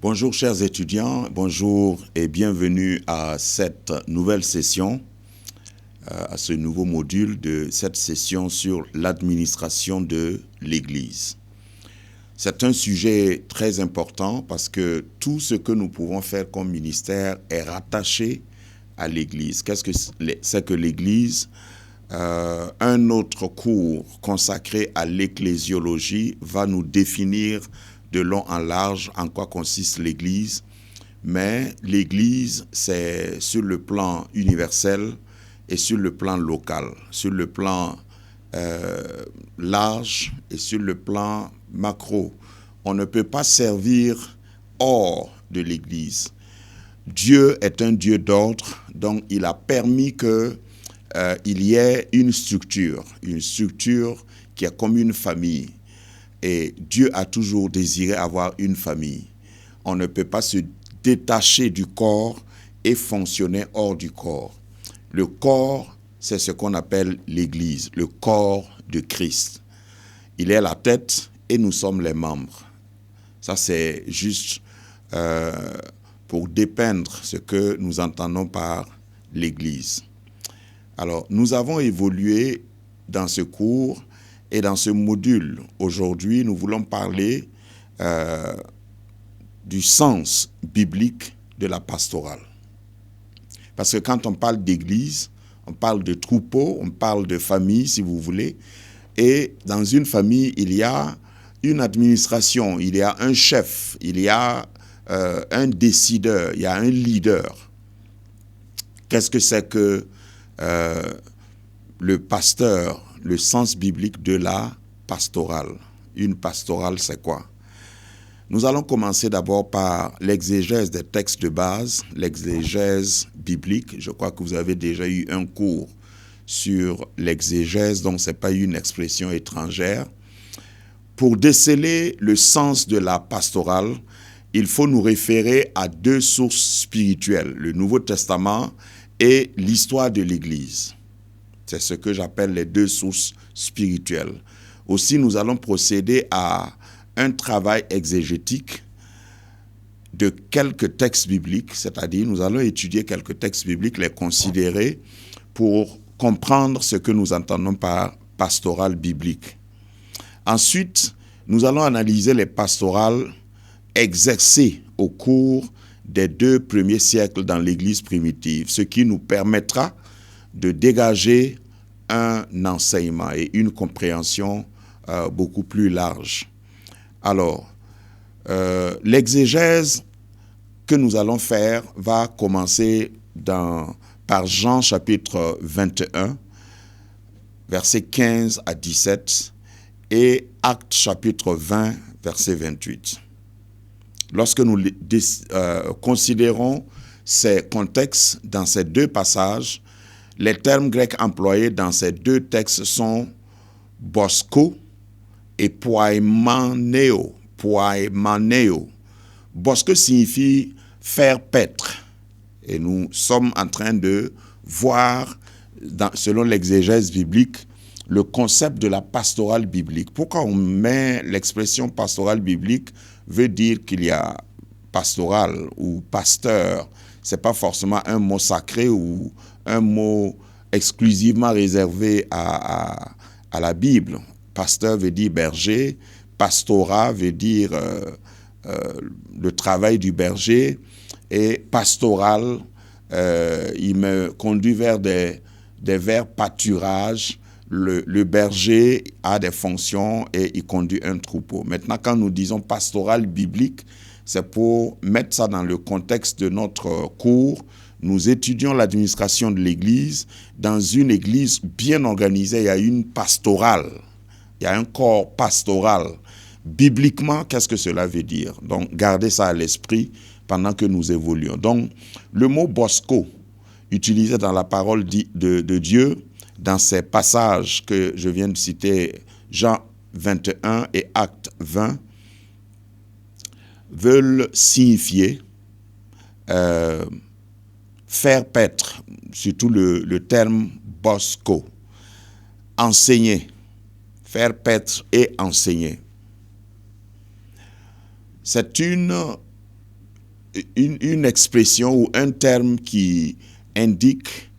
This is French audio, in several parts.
Bonjour chers étudiants, bonjour et bienvenue à cette nouvelle session, à ce nouveau module de cette session sur l'administration de l'Église. C'est un sujet très important parce que tout ce que nous pouvons faire comme ministère est rattaché à l'Église. Qu'est-ce que c'est que l'Église? Un autre cours consacré à l'ecclésiologie va nous définir de long en large en quoi consiste l'Église. Mais l'Église, c'est sur le plan universel et sur le plan local, sur le plan large et sur le plan macro. On ne peut pas servir hors de l'Église. Dieu est un Dieu d'ordre, donc il a permis que il y ait une structure qui est comme une famille. Et Dieu a toujours désiré avoir une famille. On ne peut pas se détacher du corps et fonctionner hors du corps. Le corps, c'est ce qu'on appelle l'Église, le corps de Christ. Il est la tête et nous sommes les membres. Ça, c'est juste pour dépeindre ce que nous entendons par l'Église. Alors, nous avons évolué dans ce cours et dans ce module. Aujourd'hui, nous voulons parler du sens biblique de la pastorale. Parce que quand on parle d'église, on parle de troupeau, on parle de famille, si vous voulez. Et dans une famille, il y a une administration, il y a un chef, il y a un décideur, il y a un leader. Qu'est-ce que c'est que le pasteur, le sens biblique de la pastorale? Une pastorale, c'est quoi? Nous allons commencer d'abord par l'exégèse des textes de base, l'exégèse biblique. Je crois que vous avez déjà eu un cours sur l'exégèse, donc ce n'est pas une expression étrangère. Pour déceler le sens de la pastorale, il faut nous référer à deux sources spirituelles, le Nouveau Testament et l'histoire de l'Église. C'est ce que j'appelle les deux sources spirituelles. Aussi, nous allons procéder à un travail exégétique de quelques textes bibliques, c'est-à-dire nous allons étudier quelques textes bibliques, les considérer pour comprendre ce que nous entendons par pastorale biblique. Ensuite, nous allons analyser les pastorales exercées au cours des 2 premiers siècles dans l'Église primitive, ce qui nous permettra de dégager un enseignement et une compréhension beaucoup plus large. Alors, l'exégèse que nous allons faire va commencer par Jean chapitre 21, versets 15 à 17, et Actes chapitre 20, verset 28. Lorsque nous considérons ces contextes dans ces deux passages, les termes grecs employés dans ces deux textes sont bosko et poimaneo. Bosko signifie faire paître. Et nous sommes en train de voir, selon l'exégèse biblique, le concept de la pastorale biblique. Pourquoi on met l'expression pastorale biblique veut dire qu'il y a pastoral ou pasteur. Ce n'est pas forcément un mot sacré ou un mot exclusivement réservé à la Bible. Pasteur veut dire berger, pastorat veut dire le travail du berger, et pastoral, il me conduit vers des verbes pâturage. Le berger a des fonctions et il conduit un troupeau. Maintenant, quand nous disons pastoral biblique, c'est pour mettre ça dans le contexte de notre cours. Nous étudions l'administration de l'Église. Dans une Église bien organisée, il y a une pastorale. Il y a un corps pastoral. Bibliquement, qu'est-ce que cela veut dire? Donc, gardez ça à l'esprit pendant que nous évoluons. Donc, le mot bosko, utilisé dans la parole de Dieu, dans ces passages que je viens de citer, Jean 21 et Actes 20, veulent signifier faire paître, surtout le terme bosko, enseigner, faire paître et enseigner. C'est une une expression ou un terme qui indique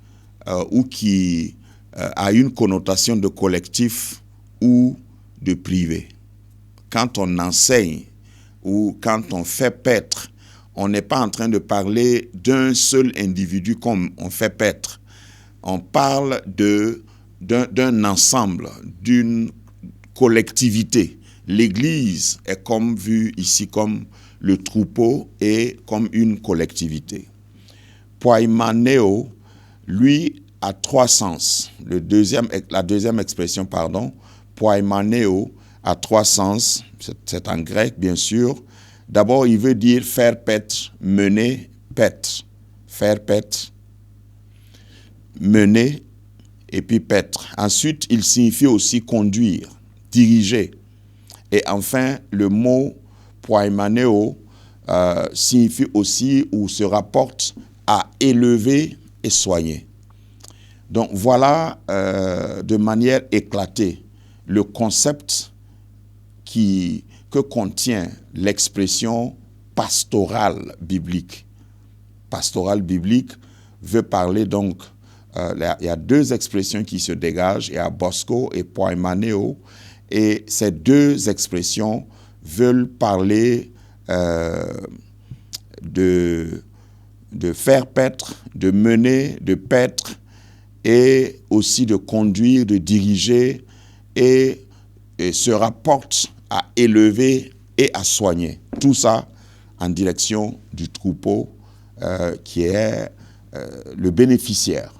ou qui a une connotation de collectif ou de privé. Quand on enseigne ou quand on fait paître, on n'est pas en train de parler d'un seul individu comme on fait paître. On parle d'un ensemble, d'une collectivité. L'Église est comme vue ici comme le troupeau et comme une collectivité. Poimaneo, lui, a trois sens. La deuxième expression, poimaneo, a trois sens. C'est en grec, bien sûr. D'abord, il veut dire faire paître, mener, paître. Faire paître, mener et puis paître. Ensuite, il signifie aussi conduire, diriger. Et enfin, le mot poimaneo signifie aussi ou se rapporte à élever et soigner. Donc voilà de manière éclatée le concept que contient l'expression pastorale biblique. Pastorale biblique veut parler donc, il y a deux expressions qui se dégagent, il y a bosco et poimaneo, et ces deux expressions veulent parler de faire paître, de mener, de paître, et aussi de conduire, de diriger, et se rapportent à élever et à soigner. Tout ça en direction du troupeau qui est le bénéficiaire.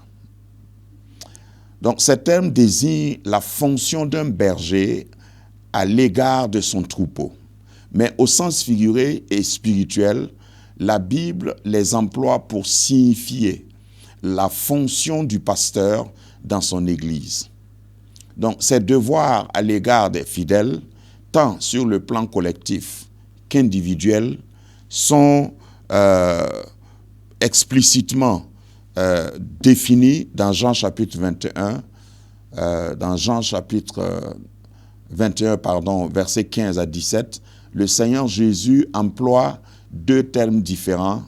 Donc, ce terme désigne la fonction d'un berger à l'égard de son troupeau. Mais au sens figuré et spirituel, la Bible les emploie pour signifier la fonction du pasteur dans son Église. Donc, ses devoirs à l'égard des fidèles, tant sur le plan collectif qu'individuel, sont explicitement définis dans Jean chapitre 21, versets 15 à 17. Le Seigneur Jésus emploie deux termes différents,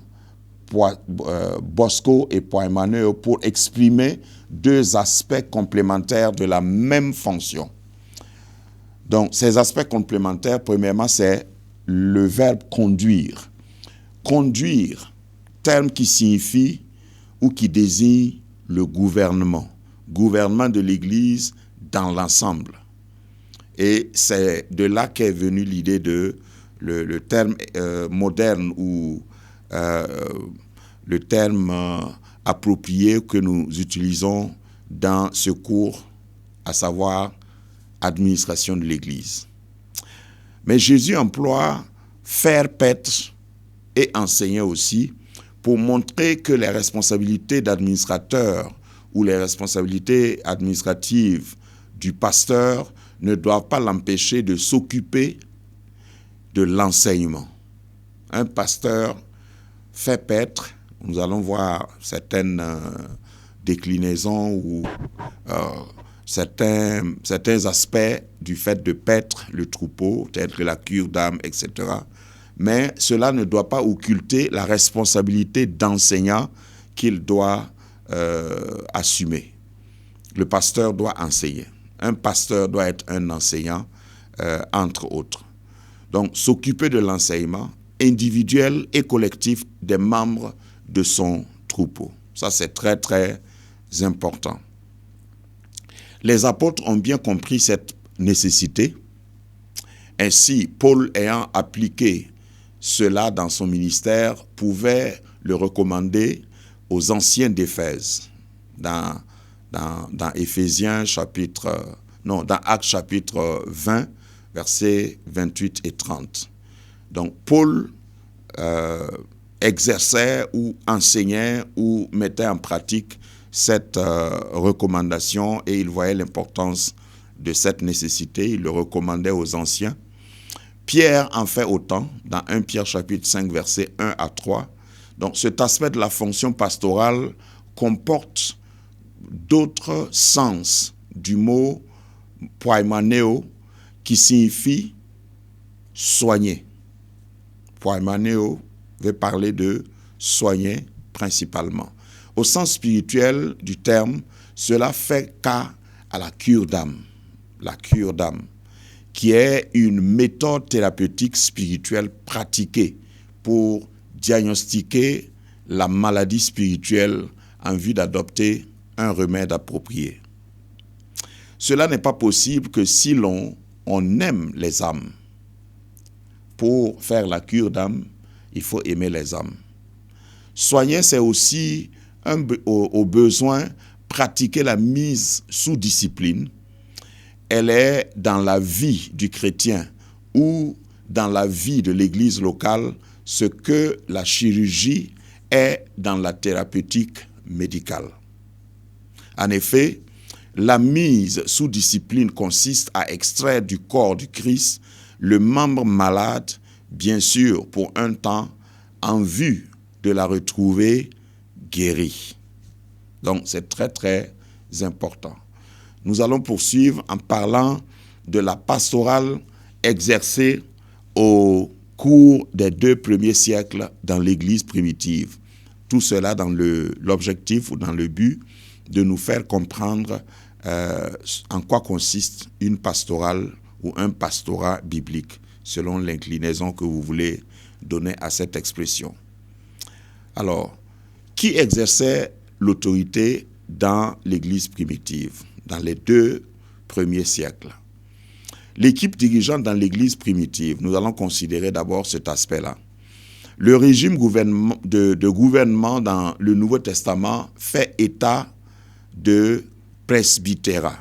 bosco et poimaneo, pour exprimer deux aspects complémentaires de la même fonction. Donc, ces aspects complémentaires, premièrement, c'est le verbe conduire. Conduire, terme qui signifie ou qui désigne le gouvernement de l'Église dans l'ensemble. Et c'est de là qu'est venue l'idée de le terme moderne ou le terme approprié que nous utilisons dans ce cours, à savoir administration de l'Église. Mais Jésus emploie faire paître et enseigner aussi pour montrer que les responsabilités d'administrateur ou les responsabilités administratives du pasteur ne doivent pas l'empêcher de s'occuper de l'enseignement. Un pasteur fait paître, nous allons voir certaines déclinaisons ou certains aspects du fait de paître le troupeau, tel que la cure d'âme, etc. Mais cela ne doit pas occulter la responsabilité d'enseignant qu'il doit assumer. Le pasteur doit enseigner. Un pasteur doit être un enseignant, entre autres. Donc, s'occuper de l'enseignement individuel et collectif des membres de son troupeau. Ça, c'est très, très important. Les apôtres ont bien compris cette nécessité. Ainsi, Paul, ayant appliqué cela dans son ministère, pouvait le recommander aux anciens d'Éphèse. Dans Actes chapitre 20, versets 28 et 30. Donc, Paul exerçait ou enseignait ou mettait en pratique cette recommandation et il voyait l'importance de cette nécessité. Il le recommandait aux anciens. Pierre en fait autant dans 1 Pierre chapitre 5, versets 1 à 3. Donc, cet aspect de la fonction pastorale comporte d'autres sens du mot poimaneo qui signifie soigner. Poimaneo veut parler de soigner principalement. Au sens spirituel du terme, cela fait cas à la cure d'âme. La cure d'âme, qui est une méthode thérapeutique spirituelle pratiquée pour diagnostiquer la maladie spirituelle en vue d'adopter un remède approprié. Cela n'est pas possible que si on aime les âmes. Pour faire la cure d'âme, il faut aimer les âmes. Soigner, c'est aussi au besoin pratiquer la mise sous discipline. Elle est dans la vie du chrétien ou dans la vie de l'église locale ce que la chirurgie est dans la thérapeutique médicale. En effet, la mise sous discipline consiste à extraire du corps du Christ le membre malade, bien sûr pour un temps, en vue de la retrouver guérie. Donc c'est très très important. Nous allons poursuivre en parlant de la pastorale exercée au cours des 2 premiers siècles dans l'Église primitive. Tout cela dans l'objectif ou dans le but de nous faire comprendre en quoi consiste une pastorale ou un pastorat biblique, selon l'inclinaison que vous voulez donner à cette expression. Alors, qui exerçait l'autorité dans l'Église primitive, dans les 2 premiers siècles? L'équipe dirigeante dans l'Église primitive, nous allons considérer d'abord cet aspect-là. Le régime de gouvernement dans le Nouveau Testament fait état de presbytérat.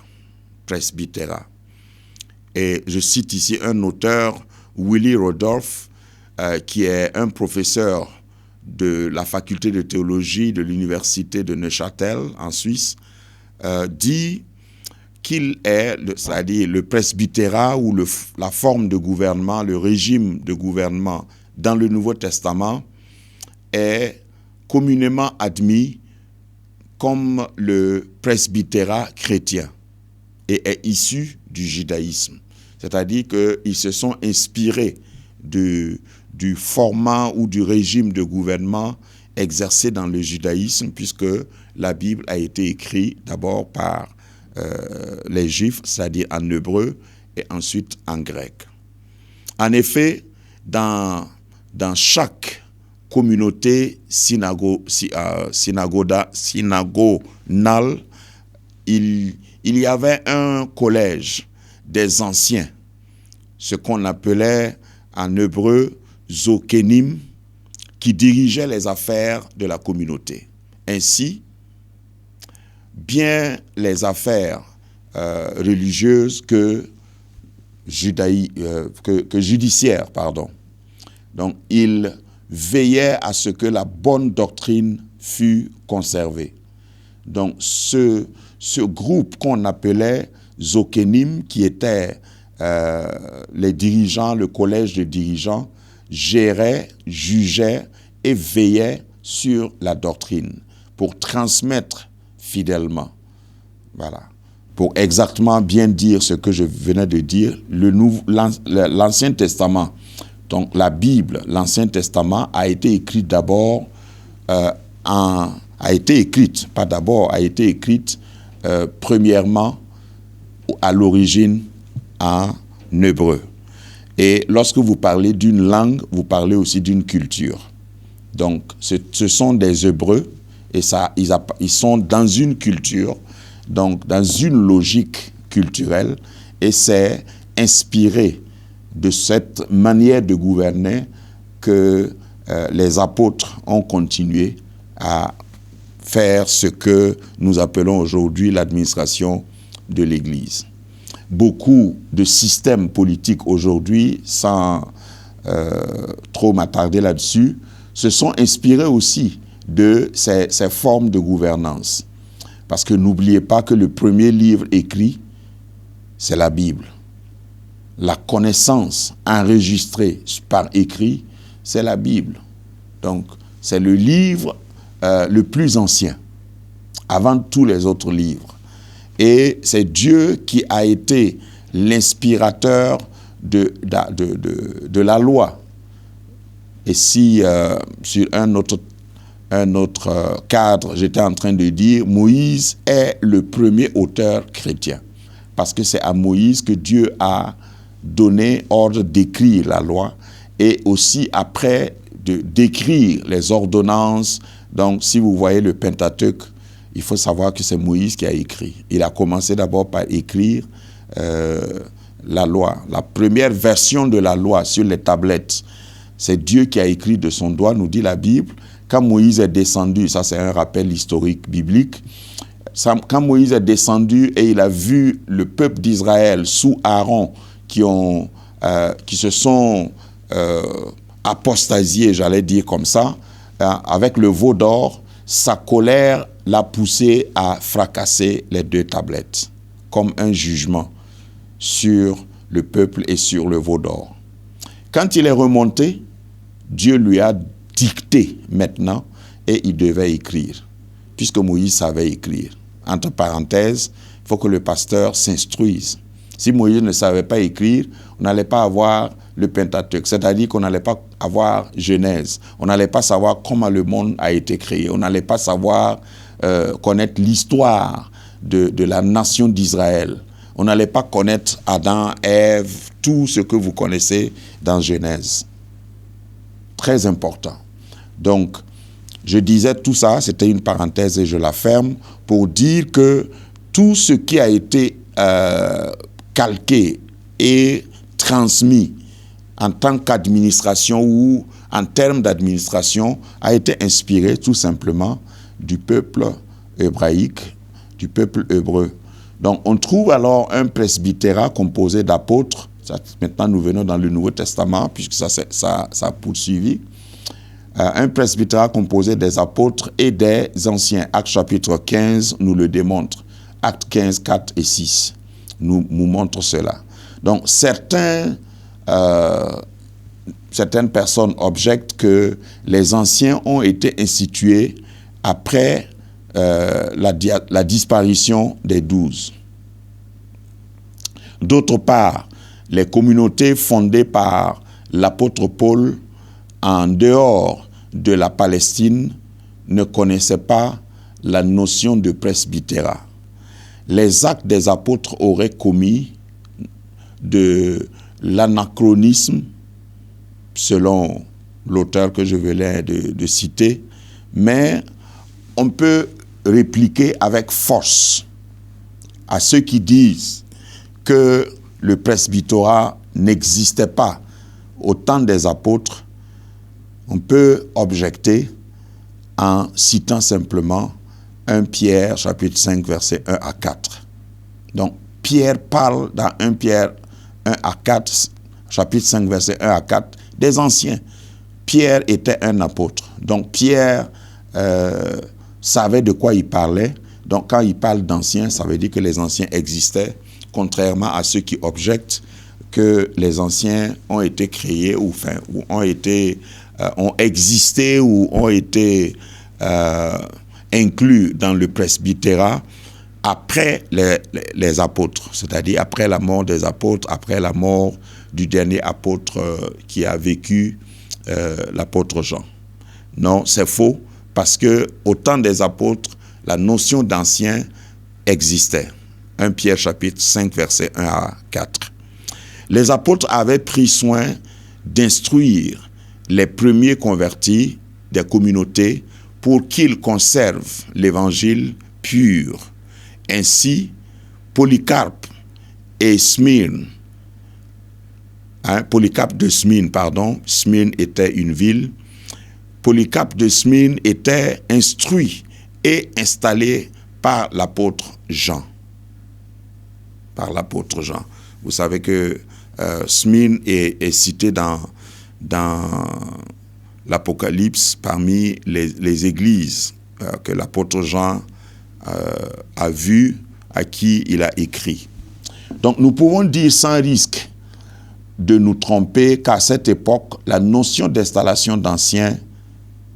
Et je cite ici un auteur, Willy Rudolph, qui est un professeur de la faculté de théologie de l'université de Neuchâtel en Suisse, dit qu'il est, c'est-à-dire le presbytérat ou la forme de gouvernement, le régime de gouvernement dans le Nouveau Testament est communément admis comme le presbytérat chrétien et est issu du judaïsme. C'est-à-dire qu'ils se sont inspirés du format ou du régime de gouvernement exercé dans le judaïsme, puisque la Bible a été écrite d'abord par les Juifs, c'est-à-dire en hébreu, et ensuite en grec. En effet, dans chaque communauté synagonale, il y avait un collège des anciens, ce qu'on appelait en hébreu Zokenim, qui dirigeait les affaires de la communauté. Ainsi, bien les affaires religieuses que judiciaires, pardon. Donc, il veillait à ce que la bonne doctrine fût conservée. Donc, ce groupe qu'on appelait Zokenim, qui était les dirigeants, le collège de dirigeants, gérait, jugeait et veillait sur la doctrine pour transmettre fidèlement. Voilà. Pour exactement bien dire ce que je venais de dire, l'Ancien Testament, donc la Bible, l'Ancien Testament a été écrite d'abord, premièrement à l'origine en hébreu. Et lorsque vous parlez d'une langue, vous parlez aussi d'une culture. Donc, ce sont des Hébreux, et ils sont dans une culture, donc dans une logique culturelle, et c'est inspiré de cette manière de gouverner que les apôtres ont continué à faire ce que nous appelons aujourd'hui l'administration de l'Église. Beaucoup de systèmes politiques aujourd'hui, sans trop m'attarder là-dessus, se sont inspirés aussi de ces formes de gouvernance. Parce que n'oubliez pas que le premier livre écrit, c'est la Bible. La connaissance enregistrée par écrit, c'est la Bible. Donc, c'est le livre le plus ancien, avant tous les autres livres. Et c'est Dieu qui a été l'inspirateur de la loi Et si sur un autre cadre, j'étais en train de dire, Moïse est le premier auteur chrétien. Parce que c'est à Moïse que Dieu a donné ordre d'écrire la loi et aussi après d'écrire les ordonnances. Donc, si vous voyez le Pentateuque, il faut savoir que c'est Moïse qui a écrit. Il a commencé d'abord par écrire la loi. La première version de la loi sur les tablettes, c'est Dieu qui a écrit de son doigt, nous dit la Bible. Quand Moïse est descendu, ça c'est un rappel historique biblique, quand Moïse est descendu et il a vu le peuple d'Israël sous Aaron qui se sont apostasiés, j'allais dire comme ça, avec le veau d'or, sa colère l'a poussé à fracasser les 2 tablettes, comme un jugement sur le peuple et sur le veau d'or. Quand il est remonté, Dieu lui a dicté maintenant et il devait écrire, puisque Moïse savait écrire. Entre parenthèses, il faut que le pasteur s'instruise. Si Moïse ne savait pas écrire, on n'allait pas avoir le Pentateuque, c'est-à-dire qu'on n'allait pas avoir Genèse, on n'allait pas savoir comment le monde a été créé, on n'allait pas savoir connaître l'histoire de la nation d'Israël, on n'allait pas connaître Adam, Ève, tout ce que vous connaissez dans Genèse. Très important. Donc, je disais tout ça, c'était une parenthèse et je la ferme, pour dire que tout ce qui a été calqué et transmis en tant qu'administration ou en termes d'administration a été inspiré tout simplement du peuple hébraïque, du peuple hébreu. Donc on trouve alors un presbytérat composé d'apôtres. Maintenant nous venons dans le Nouveau Testament puisque ça a poursuivi. Un presbytérat composé des apôtres et des anciens. Actes chapitre 15 nous le démontre. Actes 15, 4 et 6 nous montrent cela. Donc certaines personnes objectent que les anciens ont été institués après la disparition des 12. D'autre part, les communautés fondées par l'apôtre Paul en dehors de la Palestine ne connaissaient pas la notion de presbytérat. Les actes des apôtres auraient commis de l'anachronisme, selon l'auteur que je venais de citer, mais on peut répliquer avec force à ceux qui disent que le presbytérat n'existait pas au temps des apôtres. On peut objecter en citant simplement 1 Pierre, chapitre 5, versets 1 à 4. Donc, Pierre parle dans 1 Pierre 1 à 4, chapitre 5, versets 1 à 4, des anciens. Pierre était un apôtre. Donc, Pierre savait de quoi il parlait. Donc, quand il parle d'anciens, ça veut dire que les anciens existaient, contrairement à ceux qui objectent que les anciens ont été créés ou ont existé ou ont été inclus dans le presbytérat après les apôtres, c'est-à-dire après la mort des apôtres, après la mort du dernier apôtre qui a vécu, l'apôtre Jean. Non, c'est faux, parce que au temps des apôtres, la notion d'ancien existait. 1 Pierre chapitre 5, versets 1 à 4. Les apôtres avaient pris soin d'instruire les premiers convertis des communautés pour qu'ils conservent l'évangile pur. Ainsi, Polycarpe et Smyrne, Polycarpe de Smyrne, Smyrne était une ville, Polycarpe de Smyrne était instruit et installé par l'apôtre Jean. Vous savez que Smyrne est cité dans l'Apocalypse parmi les églises que l'apôtre Jean a vues, à qui il a écrit. Donc nous pouvons dire sans risque de nous tromper qu'à cette époque, la notion d'installation d'anciens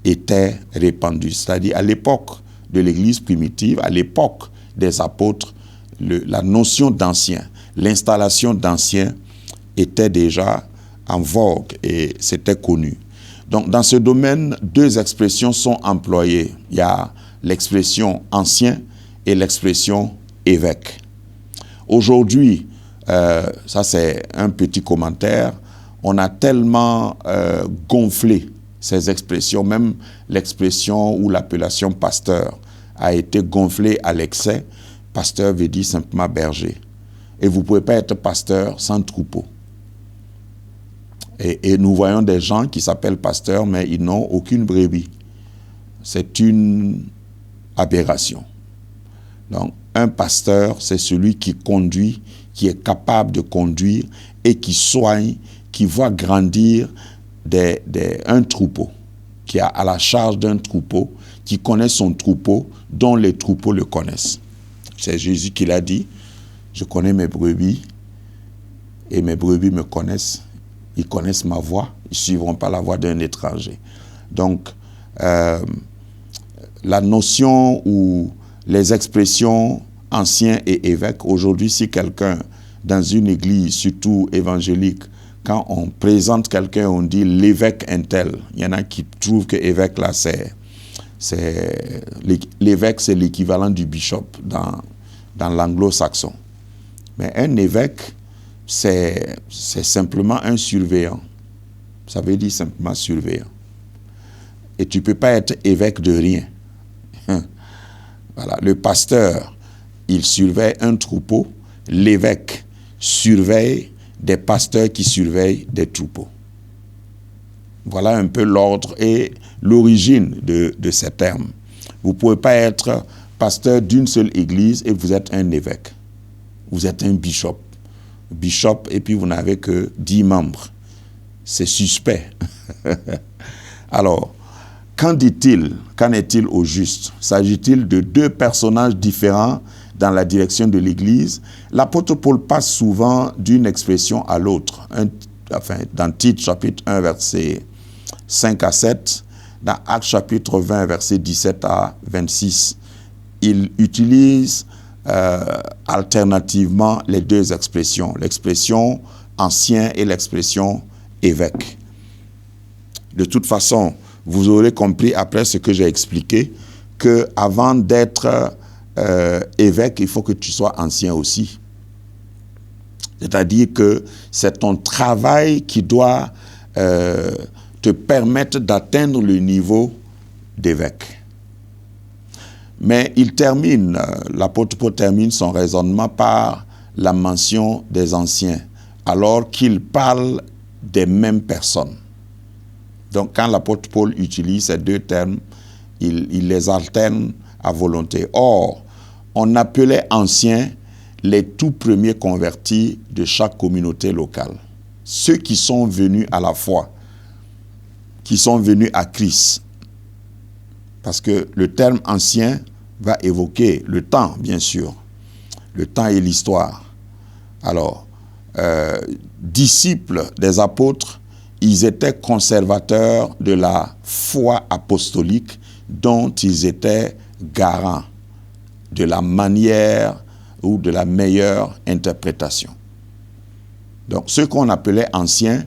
était répandue. C'est-à-dire à l'époque de l'Église primitive, à l'époque des apôtres, la notion d'ancien, l'installation d'anciens était déjà en vogue et c'était connu. Donc, dans ce domaine, deux expressions sont employées. Il y a l'expression ancien et l'expression évêque. Aujourd'hui, ça c'est un petit commentaire, on a tellement gonflé ces expressions, même l'expression ou l'appellation pasteur a été gonflée à l'excès. Pasteur veut dire simplement berger. Et vous ne pouvez pas être pasteur sans troupeau. Et nous voyons des gens qui s'appellent pasteurs, mais ils n'ont aucune brebis. C'est une aberration. Donc, un pasteur, c'est celui qui conduit, qui est capable de conduire et qui soigne, qui voit grandir un troupeau, qui a à la charge d'un troupeau, qui connaît son troupeau, dont les troupeaux le connaissent. C'est Jésus qui l'a dit, je connais mes brebis et mes brebis me connaissent. Ils connaissent ma voix, ils ne suivront pas la voix d'un étranger. Donc, la notion ou les expressions anciens et évêques, aujourd'hui, si quelqu'un, dans une église, surtout évangélique, quand on présente quelqu'un, on dit l'évêque intel. Il y en a qui trouvent que évêque, là, l'évêque, c'est l'équivalent du bishop dans l'anglo-saxon. Mais un évêque, c'est simplement un surveillant. Ça veut dire simplement surveillant. Et tu ne peux pas être évêque de rien. Voilà. Le pasteur, il surveille un troupeau. L'évêque surveille des pasteurs qui surveillent des troupeaux. Voilà un peu l'ordre et l'origine de ces termes. Vous ne pouvez pas être pasteur d'une seule église et vous êtes un évêque. Vous êtes un bishop. Bishop, et puis vous n'avez que 10 membres. C'est suspect. Alors, qu'en est-il au juste? S'agit-il de deux personnages différents dans la direction de l'Église? L'apôtre Paul passe souvent d'une expression à l'autre. Dans Tite, chapitre 1, versets 5 à 7, dans Actes, chapitre 20, versets 17 à 26, il utilise alternativement les deux expressions, l'expression ancien et l'expression évêque. De toute façon, vous aurez compris après ce que j'ai expliqué, qu'avant d'être évêque, il faut que tu sois ancien aussi. C'est-à-dire que c'est ton travail qui doit te permettre d'atteindre le niveau d'évêque. Mais l'apôtre Paul termine son raisonnement par la mention des anciens, alors qu'il parle des mêmes personnes. Donc, quand l'apôtre Paul utilise ces deux termes, il les alterne à volonté. Or, on appelait anciens les tout premiers convertis de chaque communauté locale. Ceux qui sont venus à la foi, qui sont venus à Christ. Parce que le terme ancien va évoquer le temps, bien sûr. Le temps et l'histoire. Alors, disciples des apôtres, ils étaient conservateurs de la foi apostolique dont ils étaient garants de la manière ou de la meilleure interprétation. Donc, ce qu'on appelait anciens,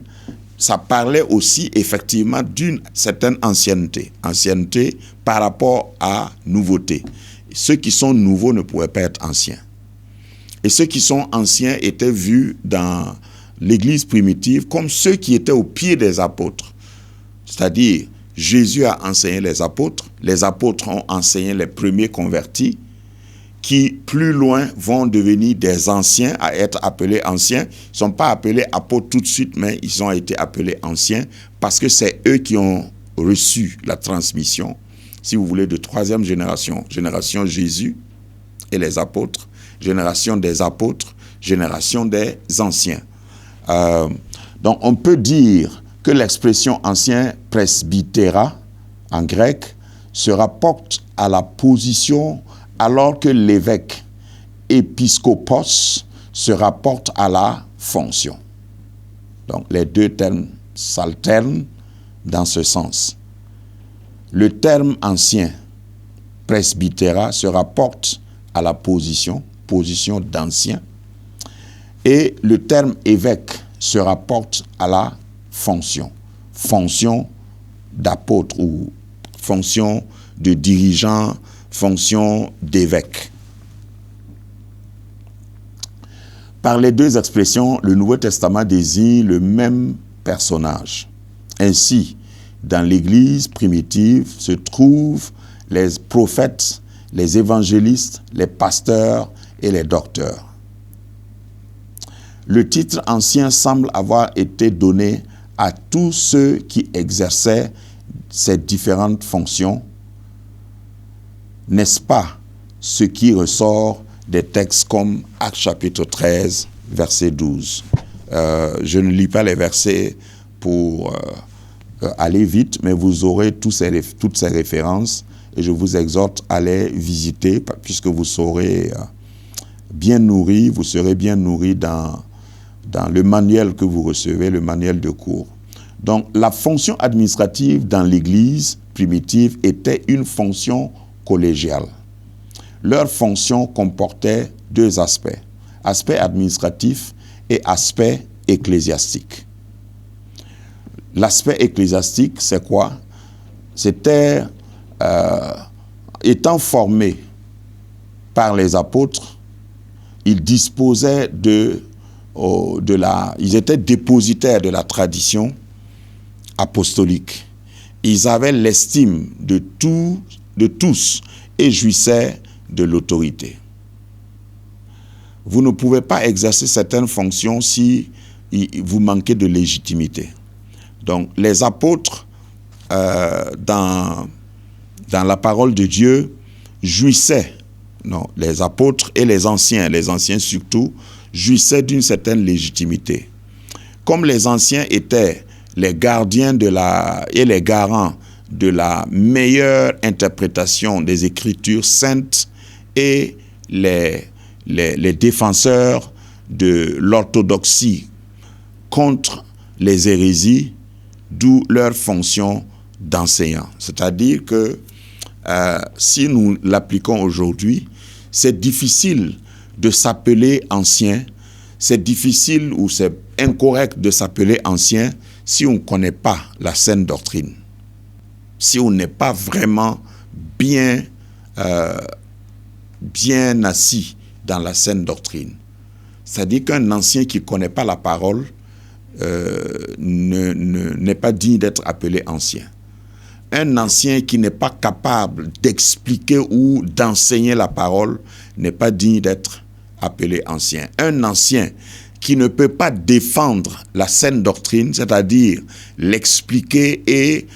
ça parlait aussi effectivement d'une certaine ancienneté. Ancienneté par rapport à nouveauté. Ceux qui sont nouveaux ne pouvaient pas être anciens. Et ceux qui sont anciens étaient vus dans l'Église primitive comme ceux qui étaient au pied des apôtres. C'est-à-dire, Jésus a enseigné les apôtres ont enseigné les premiers convertis, qui plus loin vont devenir des anciens, à être appelés anciens. Ils ne sont pas appelés apôtres tout de suite, mais ils ont été appelés anciens parce que c'est eux qui ont reçu la transmission, si vous voulez, de troisième génération. Génération Jésus et les apôtres, génération des apôtres, génération des anciens. Donc on peut dire que l'expression ancien presbytéra en grec se rapporte à la position, alors que l'évêque épiscopos se rapporte à la fonction. Donc les deux termes s'alternent dans ce sens. Le terme ancien, presbytéra, se rapporte à la position d'ancien, et le terme évêque se rapporte à la fonction d'apôtre ou fonction de dirigeant, fonction d'évêque. Par les deux expressions, le Nouveau Testament désigne le même personnage. Ainsi, dans l'Église primitive se trouvent les prophètes, les évangélistes, les pasteurs et les docteurs. Le titre ancien semble avoir été donné à tous ceux qui exerçaient ces différentes fonctions. N'est-ce pas ce qui ressort des textes comme Actes chapitre 13, verset 12. Je ne lis pas les versets pour aller vite, mais vous aurez toutes ces références et je vous exhorte à les visiter puisque vous serez bien nourris, vous serez bien nourris dans le manuel que vous recevez, le manuel de cours. Donc, la fonction administrative dans l'Église primitive était une fonction collégiale. Leur fonction comportait deux aspects, aspect administratif et aspect ecclésiastique. L'aspect ecclésiastique, c'est quoi? C'était, étant formés par les apôtres, ils disposaient ils étaient dépositaires de la tradition apostolique. Ils avaient l'estime de tous et jouissaient de l'autorité. Vous ne pouvez pas exercer certaines fonctions si vous manquez de légitimité. Donc, les apôtres, dans la parole de Dieu, jouissaient, les apôtres et les anciens surtout, jouissaient d'une certaine légitimité. Comme les anciens étaient les gardiens et les garants de la meilleure interprétation des Écritures saintes et les défenseurs de l'orthodoxie contre les hérésies, d'où leur fonction d'enseignant. C'est-à-dire que si nous l'appliquons aujourd'hui, c'est difficile de s'appeler ancien, c'est difficile ou c'est incorrect de s'appeler ancien si on ne connaît pas la saine doctrine, si on n'est pas vraiment bien assis dans la saine doctrine. C'est-à-dire qu'un ancien qui ne connaît pas la parole n'est pas digne d'être appelé ancien. Un ancien qui n'est pas capable d'expliquer ou d'enseigner la parole n'est pas digne d'être appelé ancien. Un ancien qui ne peut pas défendre la saine doctrine, c'est-à-dire l'expliquer et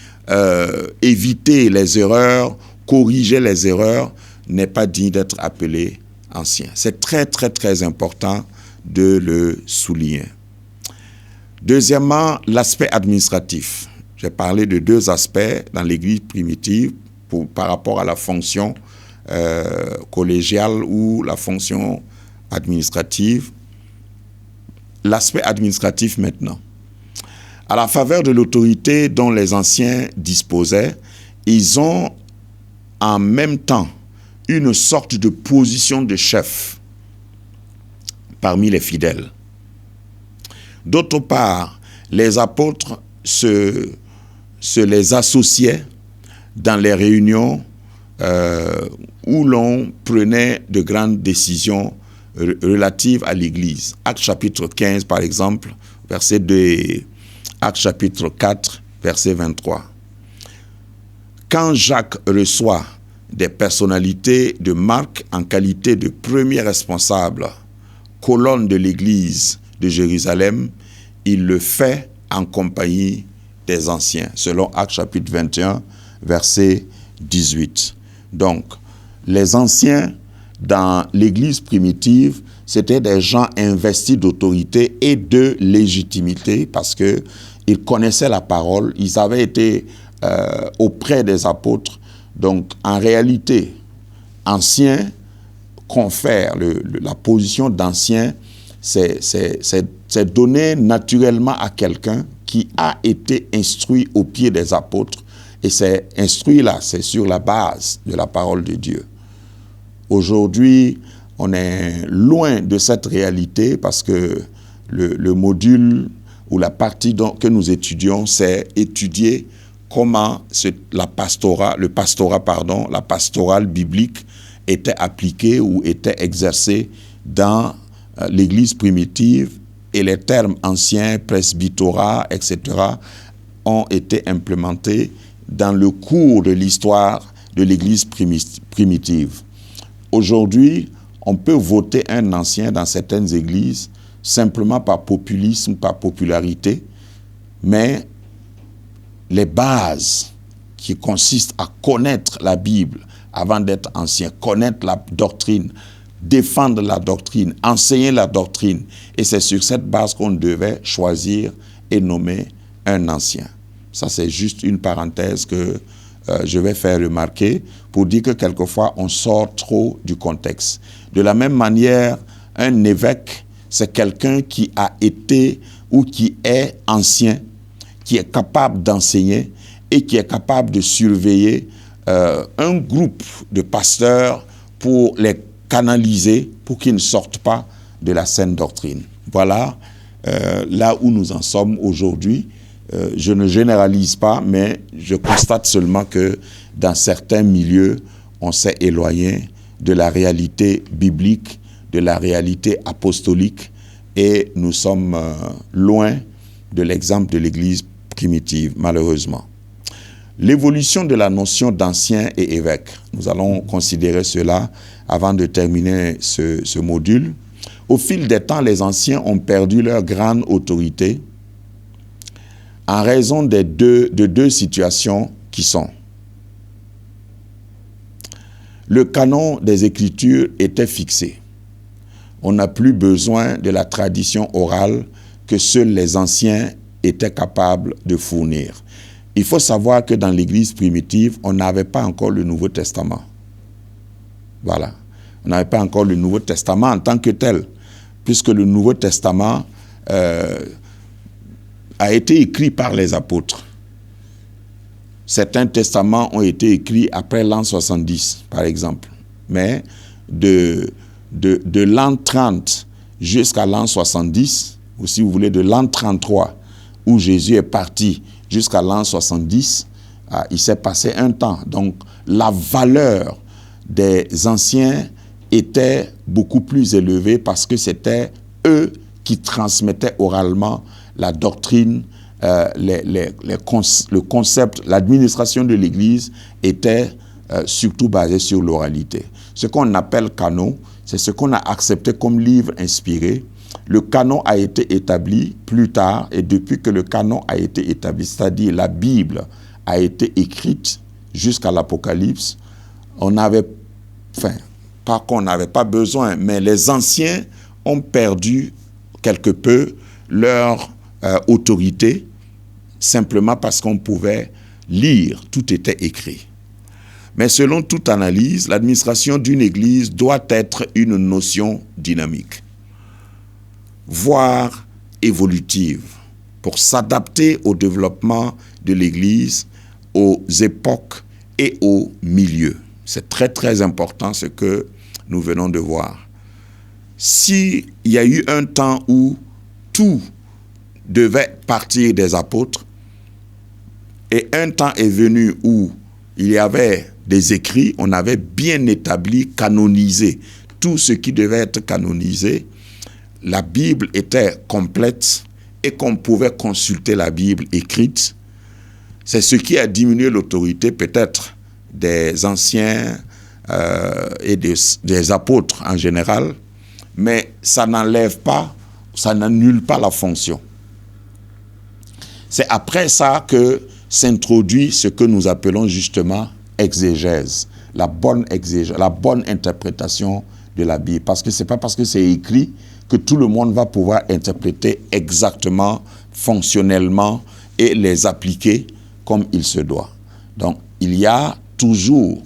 éviter les erreurs, corriger les erreurs, n'est pas digne d'être appelé ancien. C'est très, très, très important de le souligner. Deuxièmement, l'aspect administratif. J'ai parlé de deux aspects dans l'Église primitive par rapport à la fonction collégiale ou la fonction administrative. L'aspect administratif maintenant. À la faveur de l'autorité dont les anciens disposaient, ils ont en même temps une sorte de position de chef parmi les fidèles. D'autre part, les apôtres se les associaient dans les réunions où l'on prenait de grandes décisions relatives à l'Église. Actes chapitre 15, par exemple, verset 2 et Actes chapitre 4, verset 23. Quand Jacques reçoit des personnalités de marque en qualité de premier responsable, colonne de l'Église de Jérusalem, il le fait en compagnie des anciens, selon Actes chapitre 21, verset 18. Donc, les anciens dans l'Église primitive, c'était des gens investis d'autorité et de légitimité parce qu'ils connaissaient la parole, ils avaient été auprès des apôtres. Donc, en réalité, ancien confère la position d'ancien, c'est donné naturellement à quelqu'un qui a été instruit au pied des apôtres. Et c'est instruit là, c'est sur la base de la parole de Dieu. Aujourd'hui, on est loin de cette réalité parce que le module ou la partie que nous étudions, c'est étudier comment la pastorale biblique était appliquée ou était exercée dans l'Église primitive, et les termes anciens, presbytérat, etc., ont été implémentés dans le cours de l'histoire de l'Église primitive. Aujourd'hui, on peut voter un ancien dans certaines églises simplement par populisme, par popularité, mais les bases qui consistent à connaître la Bible avant d'être ancien, connaître la doctrine, défendre la doctrine, enseigner la doctrine, et c'est sur cette base qu'on devait choisir et nommer un ancien. Ça, c'est juste une parenthèse que je vais faire remarquer pour dire que quelquefois, on sort trop du contexte. De la même manière, un évêque, c'est quelqu'un qui a été ou qui est ancien, qui est capable d'enseigner et qui est capable de surveiller un groupe de pasteurs pour les canaliser, pour qu'ils ne sortent pas de la saine doctrine. Voilà là où nous en sommes aujourd'hui. Je ne généralise pas, mais je constate seulement que dans certains milieux, on s'est éloigné de la réalité biblique, de la réalité apostolique, et nous sommes loin de l'exemple de l'Église primitive, malheureusement. L'évolution de la notion d'ancien et évêque. Nous allons considérer cela avant de terminer ce module. Au fil des temps, les anciens ont perdu leur grande autorité en raison de deux situations qui sont. Le canon des Écritures était fixé. On n'a plus besoin de la tradition orale que seuls les anciens étaient capables de fournir. Il faut savoir que dans l'Église primitive, on n'avait pas encore le Nouveau Testament. Voilà. On n'avait pas encore le Nouveau Testament en tant que tel, puisque le Nouveau Testament a été écrit par les apôtres. Certains testaments ont été écrits après l'an 70, par exemple. Mais de l'an 30 jusqu'à l'an 70, ou si vous voulez de l'an 33, où Jésus est parti jusqu'à l'an 70, il s'est passé un temps. Donc la valeur des anciens était beaucoup plus élevée parce que c'était eux qui transmettaient oralement la doctrine, le concept, l'administration de l'Église était surtout basée sur l'oralité. Ce qu'on appelle canon, c'est ce qu'on a accepté comme livre inspiré. Le canon a été établi plus tard, et depuis que le canon a été établi, c'est-à-dire la Bible a été écrite jusqu'à l'Apocalypse, on n'avait, pas qu'on n'avait pas besoin, mais les anciens ont perdu quelque peu leur autorité, simplement parce qu'on pouvait lire, tout était écrit. Mais selon toute analyse, l'administration d'une église doit être une notion dynamique, voire évolutive, pour s'adapter au développement de l'église, aux époques et aux milieux. C'est très très important ce que nous venons de voir. S'il y a eu un temps où tout devait partir des apôtres, et un temps est venu où il y avait des écrits, on avait bien établi, canonisé tout ce qui devait être canonisé, la Bible était complète et qu'on pouvait consulter la Bible écrite. C'est ce qui a diminué l'autorité peut-être des anciens et des apôtres en général, mais ça n'enlève pas, ça n'annule pas la fonction. C'est après ça que s'introduit ce que nous appelons justement exégèse, la bonne exégèse, la bonne interprétation de la Bible. Parce que ce n'est pas parce que c'est écrit que tout le monde va pouvoir interpréter exactement, fonctionnellement et les appliquer comme il se doit. Donc, il y a toujours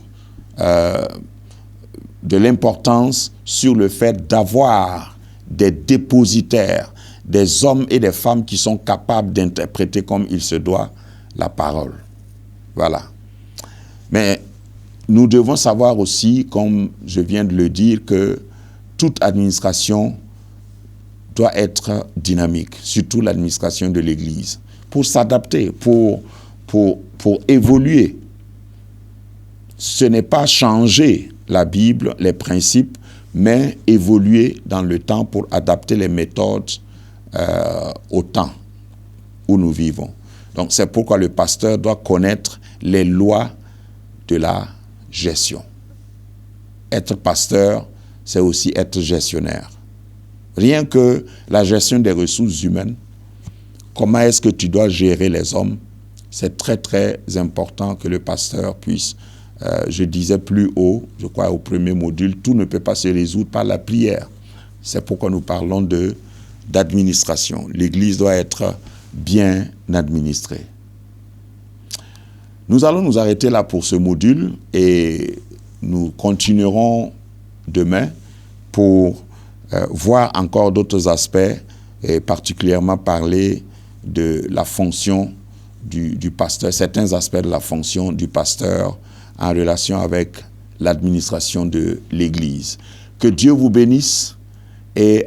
de l'importance sur le fait d'avoir des dépositaires, des hommes et des femmes qui sont capables d'interpréter comme il se doit la parole. Voilà. Mais nous devons savoir aussi, comme je viens de le dire, que toute administration doit être dynamique, surtout l'administration de l'Église, pour s'adapter, pour pour évoluer. Ce n'est pas changer la Bible, les principes, mais évoluer dans le temps pour adapter les méthodes au temps où nous vivons. Donc c'est pourquoi le pasteur doit connaître les lois de la gestion. Être pasteur, c'est aussi être gestionnaire. Rien que la gestion des ressources humaines, comment est-ce que tu dois gérer les hommes, c'est très très important que le pasteur puisse, je disais plus haut, je crois au premier module, tout ne peut pas se résoudre par la prière. C'est pourquoi nous parlons d'administration. L'Église doit être bien administrée. Nous allons nous arrêter là pour ce module et nous continuerons demain pour voir encore d'autres aspects et particulièrement parler de la fonction du pasteur, certains aspects de la fonction du pasteur en relation avec l'administration de l'Église. Que Dieu vous bénisse et